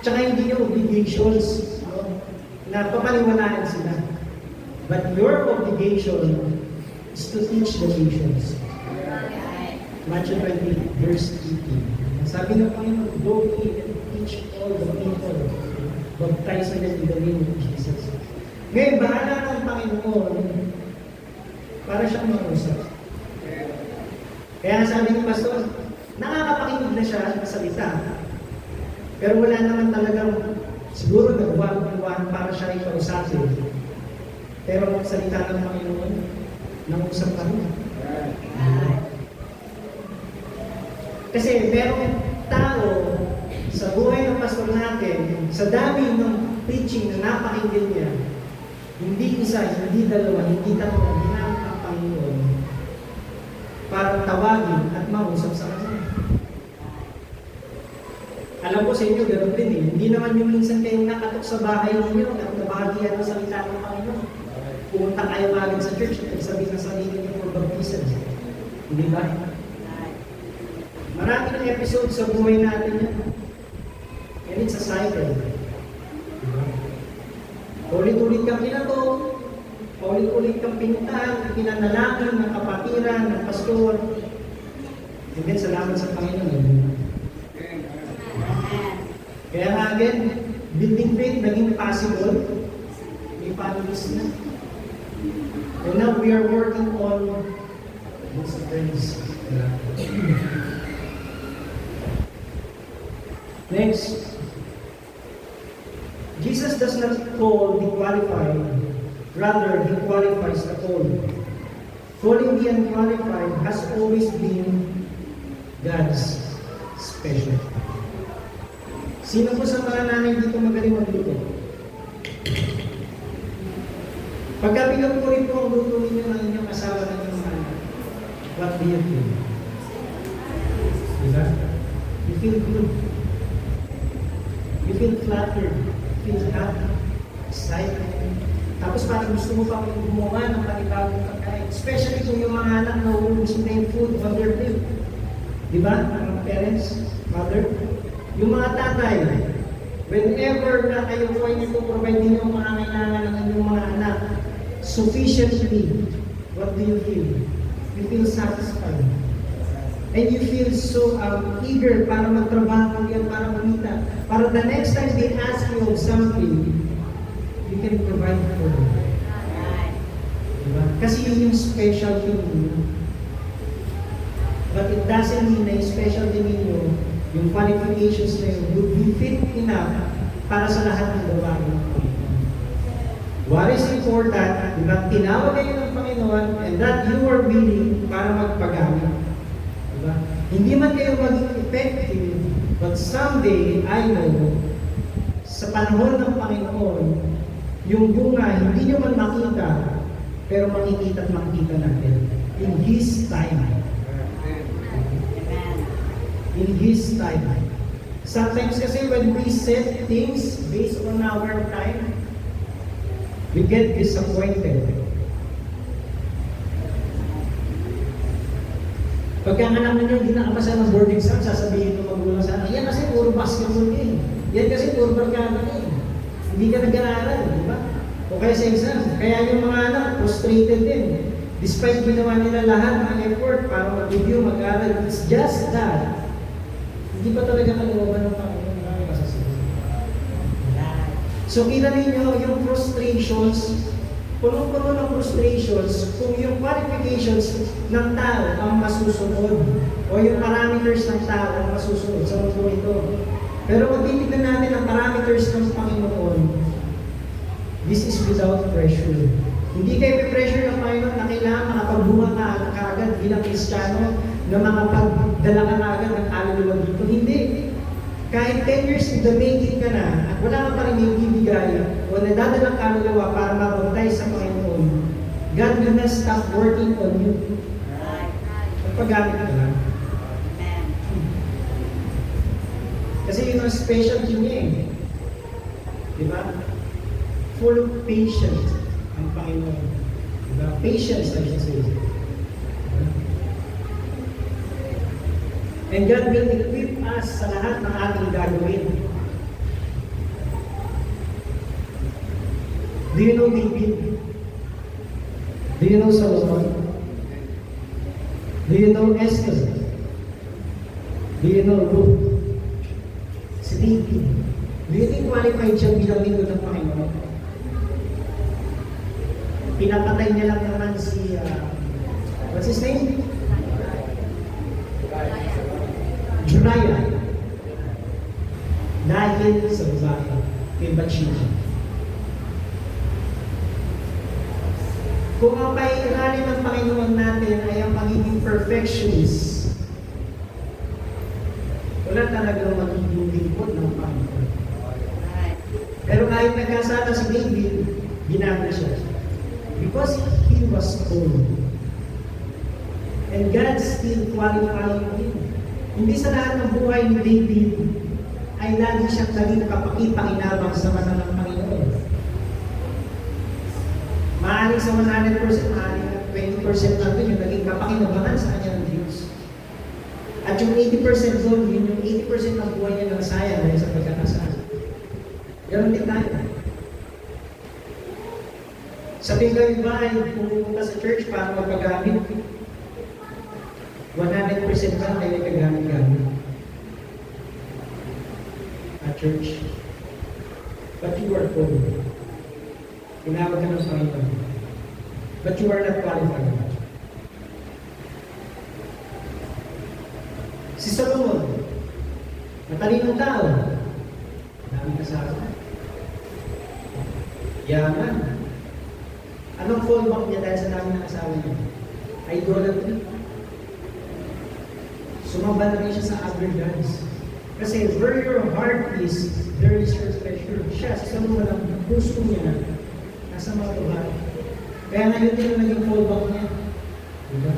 [SPEAKER 1] Tsaka hindi yung obligations, no? Na papaniwalaan sila. But your obligation is to teach the nations. Matthew 20, verse 18. Sabi ng Panginoon, go ye and teach all the people, baptizing them in the name of Jesus. Ngayon, bahala ng Panginoon para siyang mangusap. Kaya sabi ni Pastor, nakakapakinig na siya sa salita. Pero wala naman talagang siguro nagwag-wag para siya ikausapin. Pero ang salita ng Panginoon, nangusap pa rin. Kasi merong tao sa buhay ng pastor natin, sa dami ng preaching na napakinggan niya, hindi isa, hindi dalawa, hindi tatlo, ginamit ng Panginoon para tawagin at mangusap sa kanya. Alam ko sa inyo, ganoon din eh. Hindi naman yung minsan kayong nakatok sa bahay ninyo at nabahagian ng salita ng Panginoon. Pumunta kayo agad sa church at nagsabi ng sarili niyo for baptism. Hindi ba? Marami ng episode sa buhay natin yan. And it's a cycle. Diba? Ulit-ulit kang pinato, ulit-ulit kang pinuntahan, pinanalangin ng kapatiran, ng pastor. And then, salamat sa Panginoon. Kaya nga again, building faith naging possible. May families na. And now we are working on those friends. Next, Jesus does not call the qualified, rather He qualifies the called. Calling the unqualified has always been God's special. Sino po sa mga nanay dito magaling magluto? Pagka pinagpurin po ang luto ninyo ng inyong asawa ng inyong mga anak, what do you feel? Diba? You feel good. You feel flattered. You feel happy. Excited. Tapos parang gusto mo pa gumawa ng panibagong pagkain. Especially kung yung mga anak na uubusin na yung food on their plate. Diba? Mga parents, mother. Yung mga tatay, whenever na kayo po ay provide ninyo ang mga kailangan ng inyong mga anak, sufficiently, what do you feel? You feel satisfied. And you feel so eager para magtrabaho yan, para kumita. Para the next time they ask you of something, you can provide for them. Diba? Kasi yun yung specialty ninyo. But it doesn't mean na yung specialty ninyo, yung qualifications na yun, would be fit enough para sa lahat ng gawain ng Panginoon. What is important, diba? Tinawag kayo ng Panginoon and that you are willing para magpagamit. Diba? Hindi man kayo maging effective, but someday, I know, sa panahon ng Panginoon, yung bunga, hindi nyo man makita, pero makikita at makikita natin. In His time. In His time. Sometimes kasi when we set things based on our time, we get disappointed. Pagka anak ninyo hindi nakapasa ng board exam, sasabihin ng magulang sa anak, yan kasi puro basketball game. Yan kasi puro barkada game. Hindi ka nag-aaral, di ba? O kaya sa exam. Kaya yung mga anak, frustrated din. Despite ginawa nila lahat ng effort para mag-review, mag-aaral, it's just that hindi pa talaga kalooban ng Panginoon na masasabi. So, kita ninyo yung frustrations, punong-puno ng frustrations kung yung qualifications ng tao ang masusunod o yung parameters ng tao ang masusunod sa mundo ito. Pero kung titignan natin ang parameters ng Panginoon, this is without pressure. Hindi kayo pressure ng Panginoon na kailangan makapagbunga ka agad bilang Kristiyano na makapagdala ka agad ng kaluluwa dito. Hindi. Kahit 10 years in the making ka na, at wala ka pa rin yung bibigay o nadadalang kaluluwa para mabagtay sa Panginoon, God will not stop working on you. Paggamit ka lang. Kasi yun ang specialty niya eh. Di ba? Full of patience ang Panginoon. Di ba? Patience, I should say. And God will equip us sa lahat ng ating gagawin. Do you know David? Do you know Solomon? Do you know Esther? Do you know Ruth? Si David. Do you think qualified siya bilang lingkod ng Panginoon? Pinapatay niya lang naman si, what's his name? Uriah. Dahil sa babae, kay Bathsheba. Kung ang pairalin ng Panginoon natin ay ang pagiging perfectionist, wala talagang magiging lingkod ng Panginoon. Pero kahit nagkasala si David, binago siya. Because he was old. And God still qualifying him. Hindi sa lahat ng buhay ni David ay lagi siyang naging kapakipakinabang sa mata ng Panginoon. Maaaring sa 100%, maaaring 20% lang doon yung naging kapakinabangan sa kanya ng Diyos. At yung 80% doon, yun yung 80% ng buhay niya ng sayang dahil sa pagkakasala. Ganon din tayo. Sa tingin ba ay pumunta sa church para magpagamit? 100% lang tayo kagamit-gamit at church. But you are called. Tinawag ka ng Panginoon. But you are not qualified. Si Solomon, matalinong tao, daming kasama. Yaman. Anong fallback niya dahil sa dami ng asawa niya? Idolatry. Sumamba na rin siya sa other gods. Kasi where your heart is, there is your treasure. Siya, sa Solomon, ang puso niya, nasa mga babae. Kaya ngayon din ang naging fallback niya. Diba?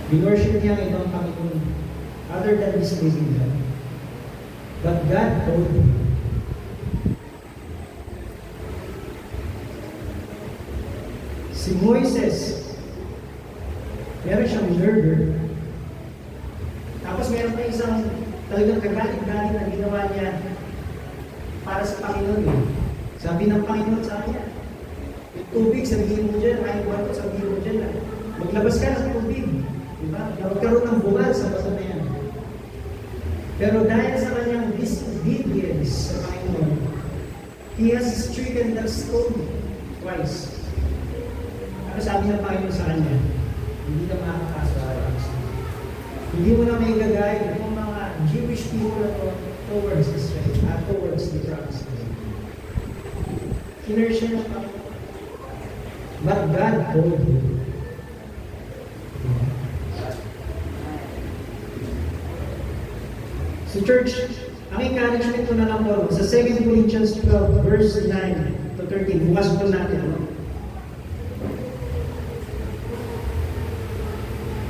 [SPEAKER 1] Binorship niya ang ibang Panginoon other than this living God. But God told him. Si Moises, meron siyang murder. Tapos meron pa isang talagang kagalit-galit na ginawa niya para sa Panginoon. Sabi ng Panginoon sa kanya, yung tubig, sabihin mo dyan, ay bato, sabihin mo dyan, maglabas ka ng tubig. Diba? Magkaroon ng bungal sa bato na yan. Pero dahil sa kanyang disobedience sa Panginoon, he has stricken that stone twice. Ano sabi ng Panginoon sa kanya? Hindi ka makakasarap. Hindi mo na may gagay ng mga Jewish people towards Israel, towards the promised land. Kinerge siya ng Panginoon. But God told him. So church, ang encouragement ko na lang po, sa 2 Corinthians 12, verse 9 to 13, bukas po natin. No?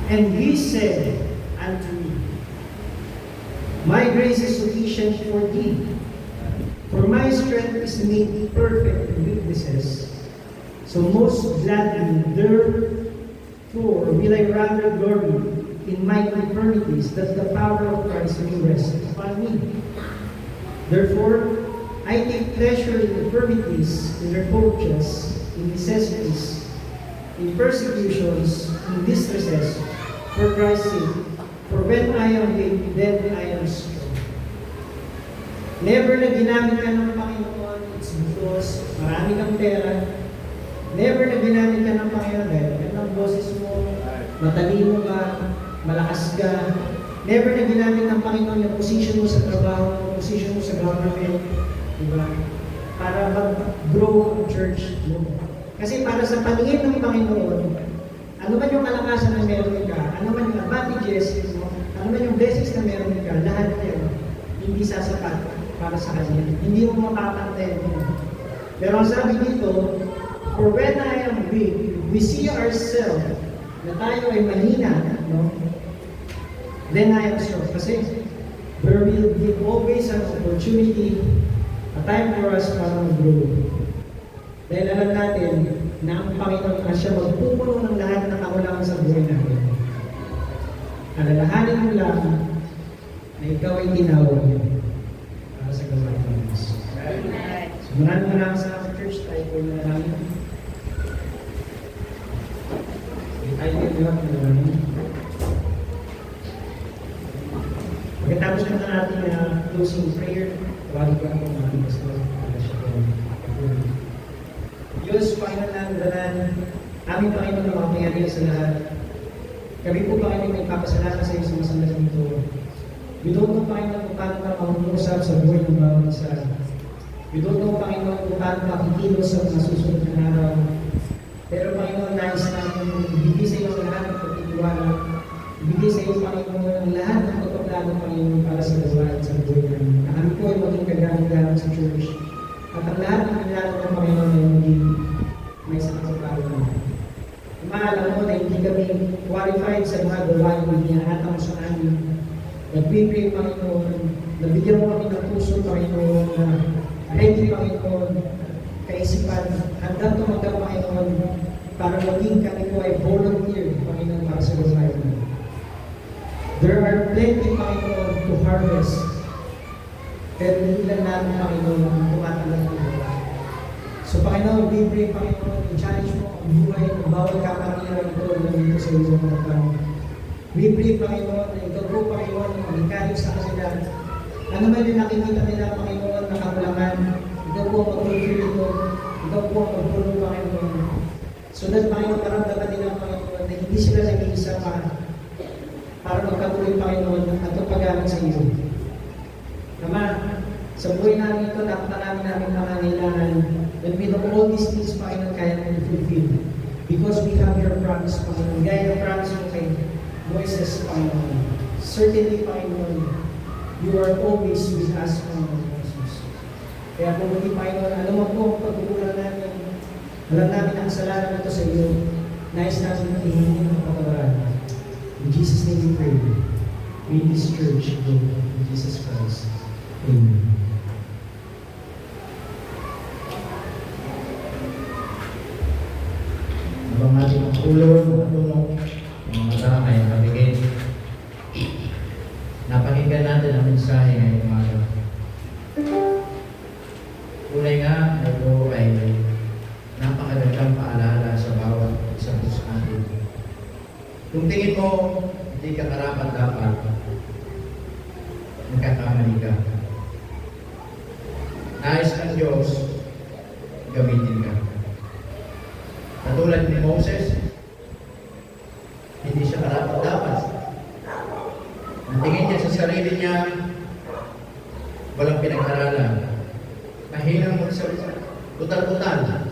[SPEAKER 1] And he said unto me, my grace is sufficient for thee, for my strength is made perfect in weaknesses. So most gladly, therefore, will I rather glory in my infirmities, that the power of Christ may rest upon me. Therefore, I take pleasure in infirmities, in reproaches, in necessities, in persecutions, in distresses, for Christ's sake. For when I am weak, then I am strong. Never na ginamit ka ng Panginoon, it's because marami kang pera. Never na ginamit ka ng Panginoon dahil yan ang boses mo, matalino ka, malakas ka. Never na ginamit ng Panginoon yung position mo sa trabaho, position mo sa government, diba? Para mag-grow ang church mo. Kasi para sa paningin ng Panginoon, ano man yung kalakasan na meron ka, ano man yung advantages mo, ano man yung blessings na meron ka, lahat yan, hindi sasapat para sa Kanya. Hindi mo makakantay mo. Pero ang sabi dito, for when I am weak, we see ourselves na tayo ay mahina, no? Then I am strong. Kasi there will be always an opportunity, a time for us para mag-grow. Dahil alam natin na ang Panginoon na siya magpupuno ng lahat ng kakulangan sa buhay natin. Alalahanin mo lang na ikaw ay tinawag niya para sa gawain ng Diyos. So maraming sa church, tayo po na namin. Tayo po na namin. Pagkatapos na natin na closing prayer, tawagin ko ang mga pastor para siya po. Diyos, Panginoon na dalan, aming Panginoon na makapangyarihan sa lahat. Kami po, Panginoon, may papasalamat sa iyo sa masandaling ito. We don't know, Panginoon, kung paano ka makikiusap sa buhay ng bawat isa. We don't know, Panginoon, kung paano makikilos sa mga susunod na araw. Pero, Panginoon, nais namin ibigay sa iyo ang lahat ng pagtitiwala. Ibigay sa iyo, Panginoon, ang lahat ng pagpaplano, Panginoon, para sa gawain sa buhay namin. Na kami po ay maging kagamit-gamit sa church. At ang lahat ng pinilalo ng Panginoon ay maging may sakapagpalo namin. Maalam mo na hindi kami qualified sa mga gawain na hinihatang mo sa amin. Nag-pray, Panginoon, nabigyan mo kami ng puso, Panginoon, na ready, Panginoon, kaisipan, handang tumagal, Panginoon, para maging kami po ay volunteer, Panginoon, para sa gawain mo. There are plenty, Panginoon, to harvest. Pero hindi lang namin, Panginoon, ang tumatagal ng gawa. So, Panginoon, we pray, Panginoon, i-challenge mo ang buhay ng bawat kapatiran ito na dito sa iyo mga tao. We pray, Panginoon, na ikaw po, Panginoon, ang ikarip sa kanila. Ano man yung nakikita nila, Panginoon, na kakulangan, ikaw po ang mag-fulfill ito. Ikaw po ang mag-fulfill, Panginoon. So that, Panginoon, maramdaman nila, Panginoon, na hindi sila nag-iisa para magkatuloy, Panginoon, at ang pag-amin sa iyo. Ama, sa buhay namin ito, namin pangangailangan. When we know all these things, Panginoon, kaya namin fulfill. Because we have your promise, Panginoon. Gaya ng promise mo kay Moises, Panginoon. Certainly, Panginoon, you are always with us, Panginoon Jesus. Kaya kung hindi, Panginoon, alam mo po ang pagkukulang namin. Alam namin ang kasalanan ito sa iyo. Nais namin ihingi ng patawaran. In Jesus' name we pray. May this church go in Jesus Christ. Amen.
[SPEAKER 3] Ang ating ulo, tulong, mga kasama ay nabigay. Napakinggan natin ang mensahe ngayong umaga. Tunay nga, ito ay napakagandang paalala sa bawat isang sa atin. Kung tingin mo, hindi ka karapat-dapat, nagkakamali ka. Nais ng Diyos, gamitin ka. Katulad ni Moses, hindi siya karapat-dapat. Ang tingin niya sa sarili niya, walang pinag-aralan. Mahinang magsalita, butal-butal.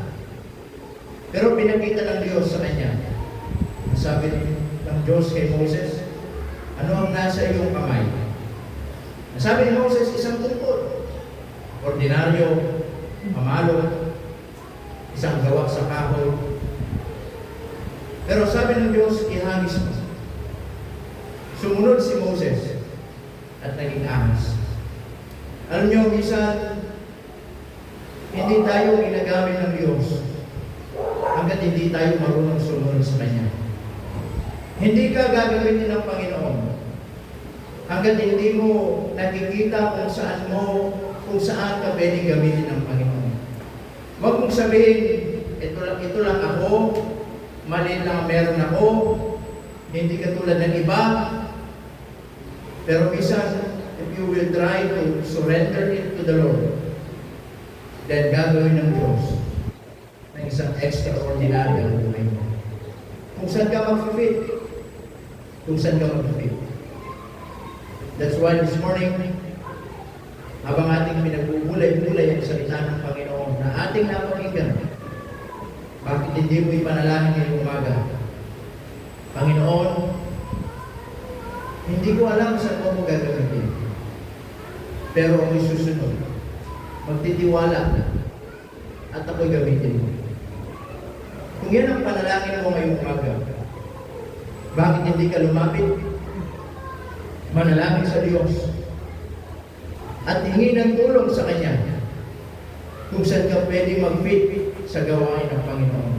[SPEAKER 3] Pero pinakita ng Diyos sa kanya. Sabi ng Diyos kay Moses, ano ang nasa iyong kamay? Sabi ni Moses, isang tungkol. Ordinaryo, mamalo, isang gawa sa kahoy. Pero sabi ng Diyos, ihagis mo. Sumunod si Moses at naging ahas. Alam niyo, minsan, hindi tayo ginagamit ng Diyos hanggat hindi tayo marunong sumunod sa Kanya. Hindi ka gagamitin ng Panginoon hanggat hindi mo nakikita kung saan ka pwedeng gamitin ng Panginoon. Huwag mong sabihin, ito lang ako, mali lang meron ako, hindi katulad ng iba. Pero minsan, if you will try to surrender it to the Lord, then gagawin ng Diyos ng isang extraordinary ang buhay mo. Kung saan ka mag-fit, kung saan ka mag-fit. That's why this morning, habang ating pinagbubulay-bulay ang salita ng Panginoon na ating napakinggan, bakit hindi mo ipanalangin ngayong umaga? Panginoon, Hindi ko alam saan mo gagamitin. Pero ako'y susunod. Magtitiwala at ako'y gamitin mo. Kung yan ang panalangin mo ngayong umaga, bakit hindi ka lumapit? Manalangin sa Diyos at hingi ng tulong sa Kanya kung saan ka pwede mag-fit sa gawain ng Panginoon.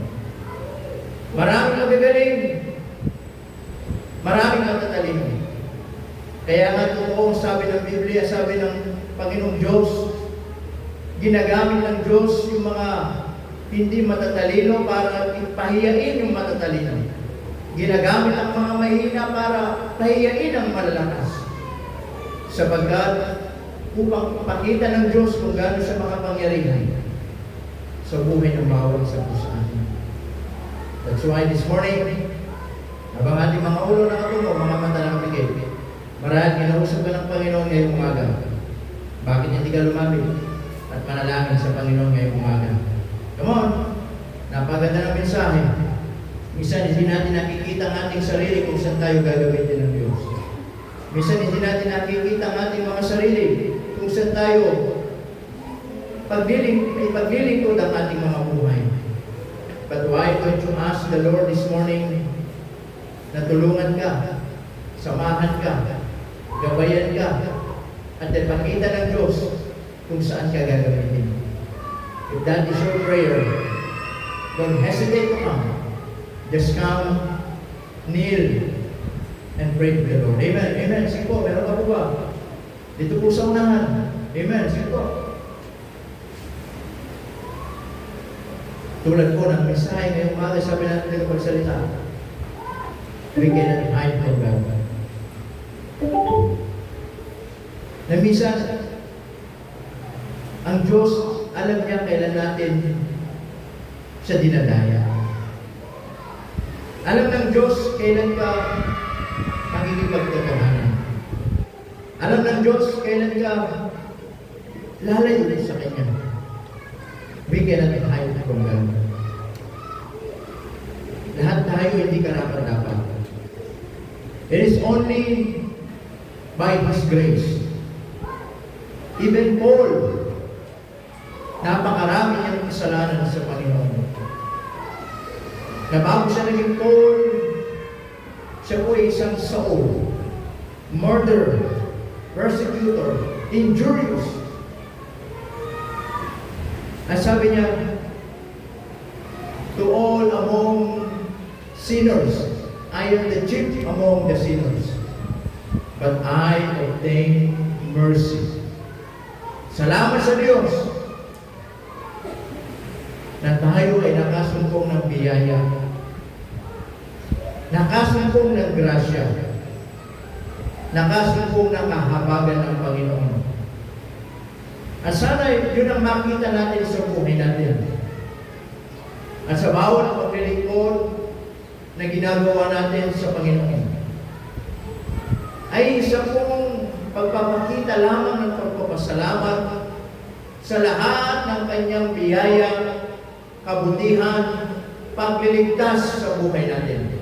[SPEAKER 3] Maraming magagaling, maraming matatalino. Kaya nga totoo, sabi ng Biblia, sabi ng Panginoong Diyos, ginagamit ng Diyos yung mga hindi matatalino para ipahiyain yung matatalino. Ginagamit ang mga mahina para pahiyain ang malalakas. Sapagkat upang pakita ng Diyos kung gaano siya makapangyarihan sa buhay ng bawat isa po sa atin. That's why this morning, habang ating mga ulo nakatungo, mga mata nakapigil, marahil kinausap ka ng Panginoon ngayong umaga. Bakit hindi ka lumapit at manalangin sa Panginoon ngayong umaga? Come on! Napaganda ng mensahe. Minsan hindi natin nakikita ang ating sarili kung saan tayo gagamitin ng Diyos. Minsan hindi natin nakikita ang ating mga sarili kung saan tayo paglilingkod ang ating mga buhay. But why don't you ask the Lord this morning na tulungan ka, samahan ka, gabayan ka, at ipakita ng Diyos kung saan ka gagamitin. If that is your prayer, don't hesitate to come. Just come, kneel, and pray to the Lord. Amen. Amen. Sige po, meron ka po ba? Dito po sa unahan. Amen. Sige po. Tulad po ng mensahe ngayong umaga, sabi natin ng pagsalita, we cannot hide from God. Na minsan, ang Diyos, alam niya kailan natin siya dinadaya. Alam ng Diyos kailan ka makikipagtotohanan. Alam ng Diyos kailan ka lalayo sa Kanya. We cannot hide from God. Lahat tayo hindi karapat-dapat. It is only by His grace. Even Paul, napakarami niyang kasalanan sa Panginoon. Na bago siya naging Paul, siya po ay isang Saul, murderer, persecutor, injurious. At sabi niya, to all among sinners, I am the chief among the sinners, but I obtain mercy. Salamat sa Diyos na tayo ay nakasumpong ng biyaya, nakasumpong ng grasya, nakasumpong ng kahabagan ng Panginoon. At sana yun ang makita natin sa buhay natin. At sa bawat paglilingkod na ginagawa natin sa Panginoon, ay isa pong pagpapakita lamang ng pagpapasalamat sa lahat ng Kanyang biyaya, kabutihan, pagliligtas sa buhay natin.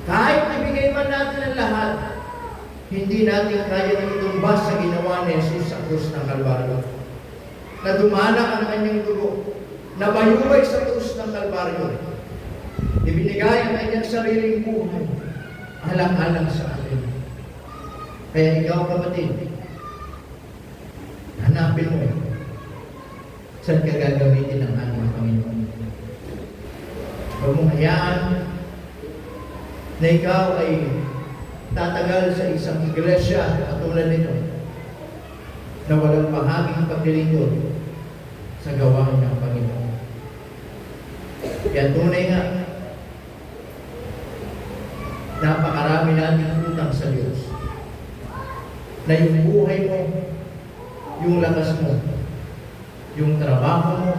[SPEAKER 3] Kahit ibigay man natin ang lahat, hindi natin kaya nang itumbas sa ginawa ni Jesus sa krus ng Kalbaryo. Na dumana ang Kanyang dugo, na bayubay sa krus ng Kalbaryo. Ibinigay ang Kanyang sariling buhay, alang-alang sa atin. Kaya ikaw, kapatid, hanapin mo saan ka gagamitin ang ating Panginoon. Huwag mong hayaan na ikaw ay tatagal sa isang iglesia katulad nito na walang bahaging paglilingkod sa gawain ng Panginoon. Kaya tunay nga, napakarami nating utang sa Diyos na yung buhay mo, yung lakas mo, yung trabaho mo,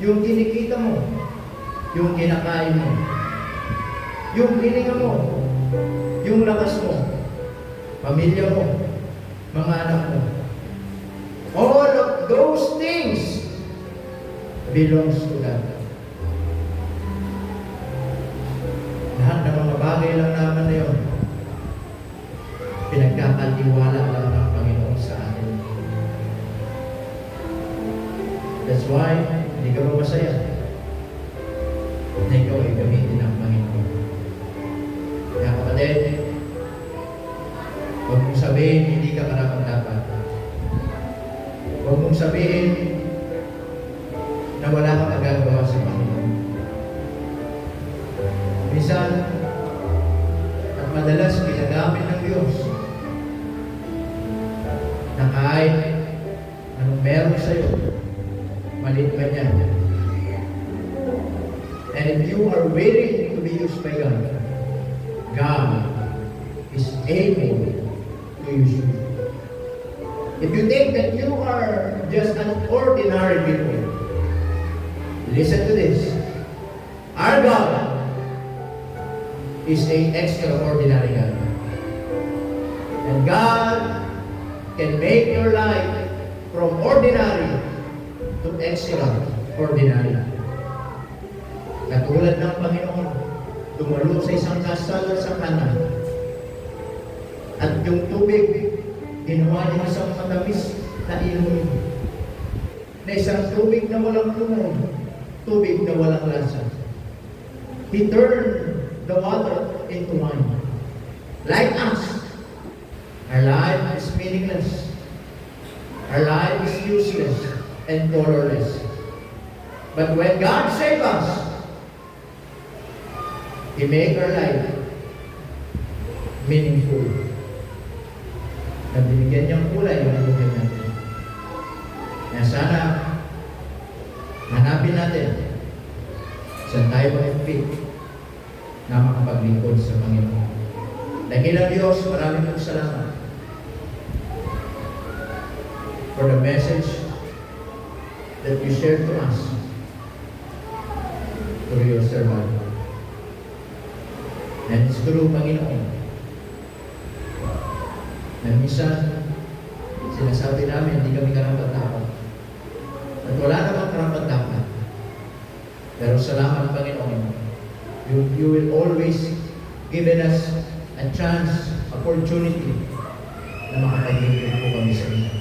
[SPEAKER 3] yung kinikita mo, yung kinakain mo, yung hininga mo, yung lakas mo, pamilya mo, mga anak mo. All of those things belongs to God. Lahat ng mga bagay lang naman na yun Pagkakatiwala lang ng Panginoon sa atin. That's why, hindi ka ba masaya? Na ikaw ay gamitin ng Panginoon. Kaya kapatid, huwag mong sabihin, hindi ka karapat-dapat. Huwag mong sabihin na wala kang magagawa sa Panginoon. Minsan, at madalas ginagamit ng Diyos na kahit anong meron sa'yo, maliit pa niya. And if you are willing to be used by God, God is able to use you. If you think that you are just an ordinary people, listen to this. Our God is an extraordinary God. And God can make your life from ordinary to extraordinary. Katulad ng Panginoon, tumalo sa isang kasal sa kanan. At yung tubig, ginawa niya isang matamis na inumin. Na isang tubig na walang kulay, tubig na walang lasa. He turned the water into wine. Like us, our life is meaningless. Our life is useless and colorless. But when God saved us, He made our life meaningful. Na binigyan niyang kulay yung buhay natin. Kaya sana, hanapin natin saan tayo mag-fit na makapaglingkod sa Panginoon. Dakilang Diyos, maraming salamat for the message that you shared to us through your servant. And it's through Panginoon na minsan sinasabi namin hindi kami karapat-dapat. At wala namang karapat-dapat. Pero salamat Panginoon. You will always given us a chance, opportunity na makapaglingkod po kami sa inyo.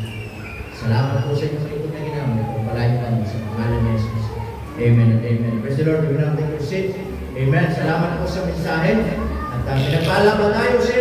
[SPEAKER 3] Salamat po sa inyong lingkod na ginamit. Pagpalain kami sa pangalan ni Jesus. Amen and amen. Praise the Lord. We will now take your seat. Amen. Salamat po sa mensahe. At pinagpala ba tayo sa